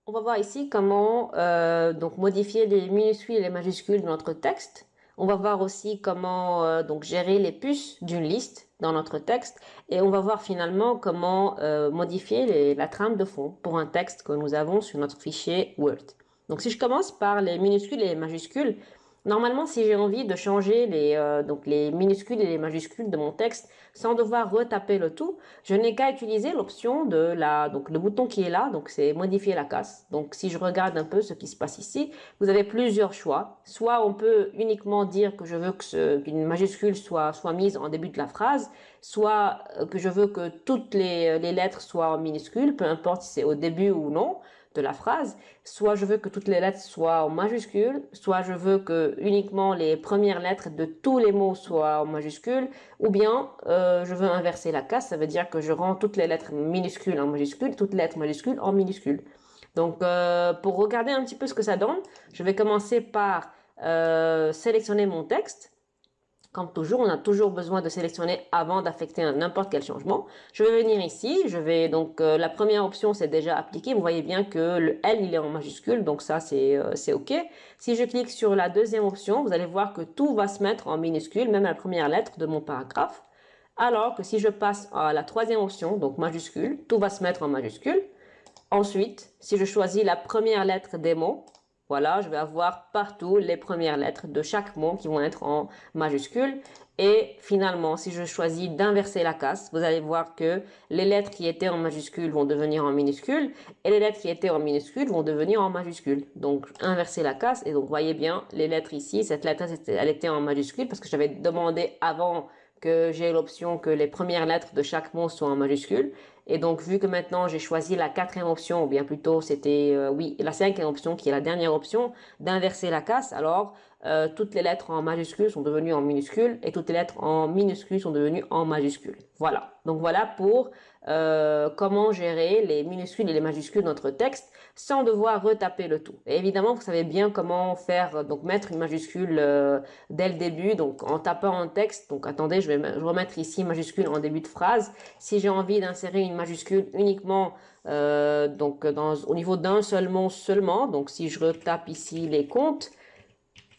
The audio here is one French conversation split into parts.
On va voir ici comment donc modifier les minuscules et les majuscules de notre texte. On va voir aussi comment donc gérer les puces d'une liste dans notre texte et on va voir finalement comment modifier la trame de fond pour un texte que nous avons sur notre fichier Word. Donc si je commence par les minuscules et les majuscules, normalement si j'ai envie de changer donc les minuscules et les majuscules de mon texte sans devoir retaper le tout, je n'ai qu'à utiliser l'option donc le bouton qui est là, donc c'est modifier la casse. Donc si je regarde un peu ce qui se passe ici, vous avez plusieurs choix. Soit on peut uniquement dire que je veux qu'une majuscule soit mise en début de la phrase, soit que je veux que toutes les lettres soient en minuscules, peu importe si c'est au début ou non de la phrase, soit je veux que toutes les lettres soient en majuscules, soit je veux que uniquement les premières lettres de tous les mots soient en majuscules, ou bien je veux inverser la casse, ça veut dire que je rends toutes les lettres minuscules en majuscules, toutes les lettres majuscules en minuscules. Donc pour regarder un petit peu ce que ça donne, je vais commencer par sélectionner mon texte. Comme toujours, on a toujours besoin de sélectionner avant d'affecter n'importe quel changement. Je vais venir ici, la première option c'est déjà appliqué. Vous voyez bien que le L il est en majuscule, donc ça c'est OK. Si je clique sur la deuxième option, vous allez voir que tout va se mettre en minuscule, même la première lettre de mon paragraphe. Alors que si je passe à la troisième option, donc majuscule, tout va se mettre en majuscule. Ensuite, si je choisis la première lettre des mots, voilà, je vais avoir partout les premières lettres de chaque mot qui vont être en majuscule. Et finalement, si je choisis d'inverser la casse, vous allez voir que les lettres qui étaient en majuscule vont devenir en minuscule et les lettres qui étaient en minuscule vont devenir en majuscule. Donc, inverser la casse. Et donc, voyez bien, les lettres ici, cette lettre, elle était en majuscule parce que j'avais demandé avant que j'ai l'option que les premières lettres de chaque mot soient en majuscule. Et donc, vu que maintenant j'ai choisi la quatrième option, ou bien plutôt c'était, oui, la cinquième option qui est la dernière option, d'inverser la casse, alors toutes les lettres en majuscules sont devenues en minuscules et toutes les lettres en minuscules sont devenues en majuscules. Voilà. Donc voilà pour comment gérer les minuscules et les majuscules de notre texte sans devoir retaper le tout. Et évidemment, vous savez bien comment faire, donc mettre une majuscule dès le début, donc en tapant un texte. Donc attendez, je vais remettre ici majuscule en début de phrase. Si j'ai envie d'insérer une majuscule uniquement au niveau d'un seul mot seulement, donc si je retape ici les comptes,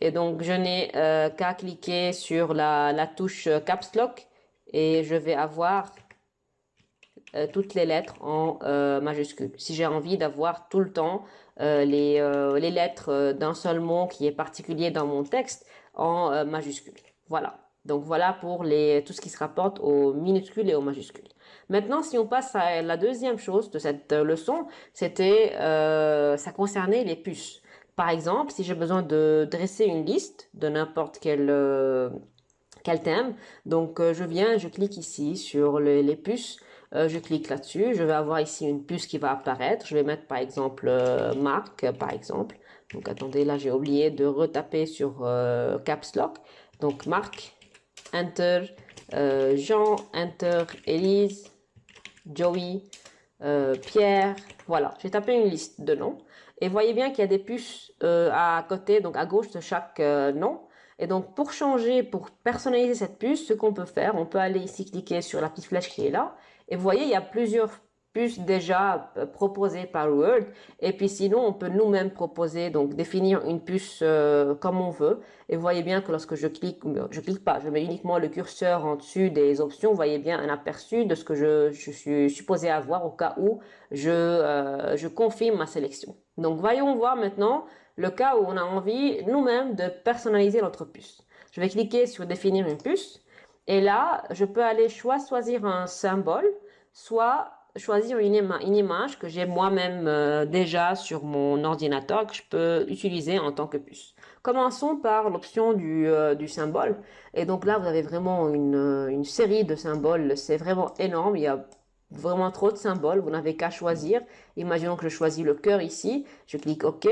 et donc je n'ai qu'à cliquer sur la touche Caps Lock et je vais avoir toutes les lettres en majuscules. Si j'ai envie d'avoir tout le temps les lettres d'un seul mot qui est particulier dans mon texte en majuscules. Voilà. Donc voilà pour tout ce qui se rapporte aux minuscules et aux majuscules. Maintenant, si on passe à la deuxième chose de cette leçon, ça concernait les puces. Par exemple, si j'ai besoin de dresser une liste de n'importe quel thème. Donc, je clique ici sur les puces. Je clique là-dessus. Je vais avoir ici une puce qui va apparaître. Je vais mettre par exemple Marc, par exemple. Donc, attendez, là, j'ai oublié de retaper sur Caps Lock. Donc, Marc, Enter, Jean, Enter, Élise, Joey, Pierre. Voilà, j'ai tapé une liste de noms. Et voyez bien qu'il y a des puces à côté, donc à gauche de chaque nom. Et donc pour changer, pour personnaliser cette puce, ce qu'on peut faire, on peut aller ici cliquer sur la petite flèche qui est là. Et vous voyez, il y a plusieurs puces déjà proposées par Word. Et puis sinon, on peut nous-mêmes proposer, donc définir une puce comme on veut. Et vous voyez bien que lorsque je clique pas, je mets uniquement le curseur en dessus des options. Vous voyez bien un aperçu de ce que je suis supposé avoir au cas où je confirme ma sélection. Donc voyons voir maintenant le cas où on a envie nous-mêmes de personnaliser notre puce. Je vais cliquer sur définir une puce et là, je peux aller soit choisir un symbole, soit choisir une image que j'ai moi-même déjà sur mon ordinateur que je peux utiliser en tant que puce. Commençons par l'option du symbole. Et donc là, vous avez vraiment une série de symboles. C'est vraiment énorme. Il y a vraiment trop de symboles. Vous n'avez qu'à choisir. Imaginons que je choisis le cœur ici. Je clique OK.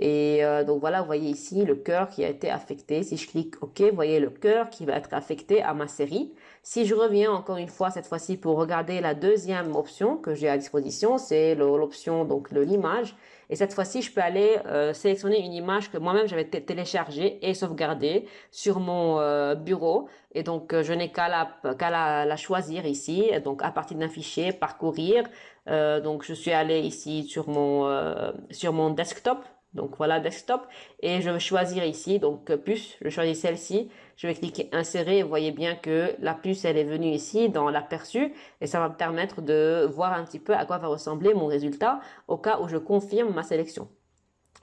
Et donc voilà, vous voyez ici le cœur qui a été affecté. Si je clique OK, vous voyez le cœur qui va être affecté à ma série. Si je reviens encore une fois, cette fois-ci pour regarder la deuxième option que j'ai à disposition, c'est l'option donc de l'image. Et cette fois-ci, je peux aller sélectionner une image que moi-même j'avais téléchargée et sauvegardée sur mon bureau. Et donc, je n'ai qu'à la choisir ici. Et donc, à partir d'un fichier, parcourir. Donc, je suis allée ici sur mon desktop. Donc, voilà, desktop. Et je vais choisir ici, donc puce, je choisis celle-ci. Je vais cliquer insérer et vous voyez bien que la puce, elle est venue ici dans l'aperçu. Et ça va me permettre de voir un petit peu à quoi va ressembler mon résultat au cas où je confirme ma sélection.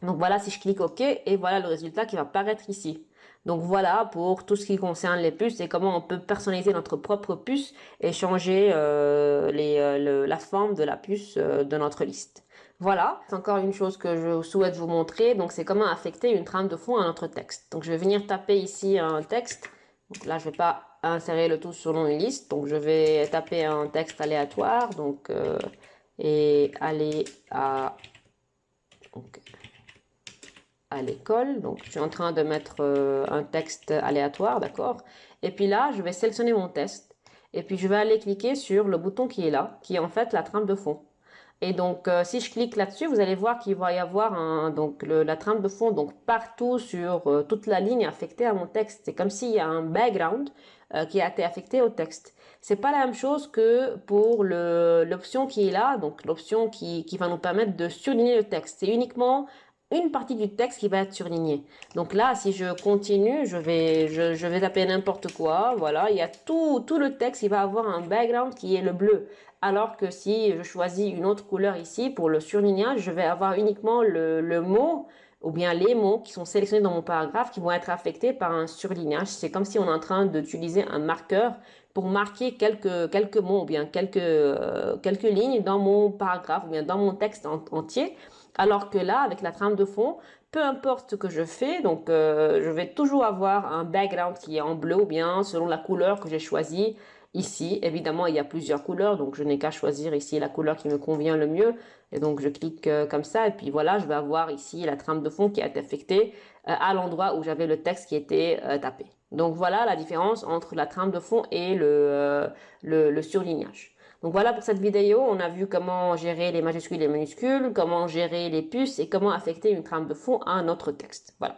Donc voilà, si je clique OK, et voilà le résultat qui va apparaître ici. Donc voilà pour tout ce qui concerne les puces et comment on peut personnaliser notre propre puce et changer la forme de la puce de notre liste. Voilà, c'est encore une chose que je souhaite vous montrer. Donc c'est comment affecter une trame de fond à notre texte. Donc je vais venir taper ici un texte. Donc là, je ne vais pas insérer le tout selon une liste. Donc je vais taper un texte aléatoire. Donc et aller donc, à l'école. Donc, je suis en train de mettre un texte aléatoire, d'accord? Et puis là, je vais sélectionner mon texte. Et puis, je vais aller cliquer sur le bouton qui est là, qui est en fait la trame de fond. Et donc, si je clique là-dessus, vous allez voir qu'il va y avoir donc la trame de fond donc partout sur toute la ligne affectée à mon texte. C'est comme s'il y a un background qui a été affecté au texte. C'est pas la même chose que pour l'option qui est là, donc l'option qui va nous permettre de surligner le texte. C'est uniquement une partie du texte qui va être surlignée. Donc là, si je continue, je vais taper n'importe quoi. Voilà, il y a tout le texte, il va avoir un background qui est le bleu. Alors que si je choisis une autre couleur ici pour le surlignage, je vais avoir uniquement le mot ou bien les mots qui sont sélectionnés dans mon paragraphe qui vont être affectés par un surlignage. C'est comme si on est en train d'utiliser un marqueur pour marquer quelques mots ou bien quelques lignes dans mon paragraphe ou bien dans mon texte entier. Alors que là, avec la trame de fond, peu importe ce que je fais, donc je vais toujours avoir un background qui est en bleu ou bien selon la couleur que j'ai choisie ici. Évidemment, il y a plusieurs couleurs, donc je n'ai qu'à choisir ici la couleur qui me convient le mieux. Et donc je clique comme ça et puis voilà, je vais avoir ici la trame de fond qui a été affectée à l'endroit où j'avais le texte qui était tapé. Donc voilà la différence entre la trame de fond et le surlignage. Donc voilà pour cette vidéo, on a vu comment gérer les majuscules et les minuscules, comment gérer les puces et comment affecter une trame de fond à notre texte. Voilà.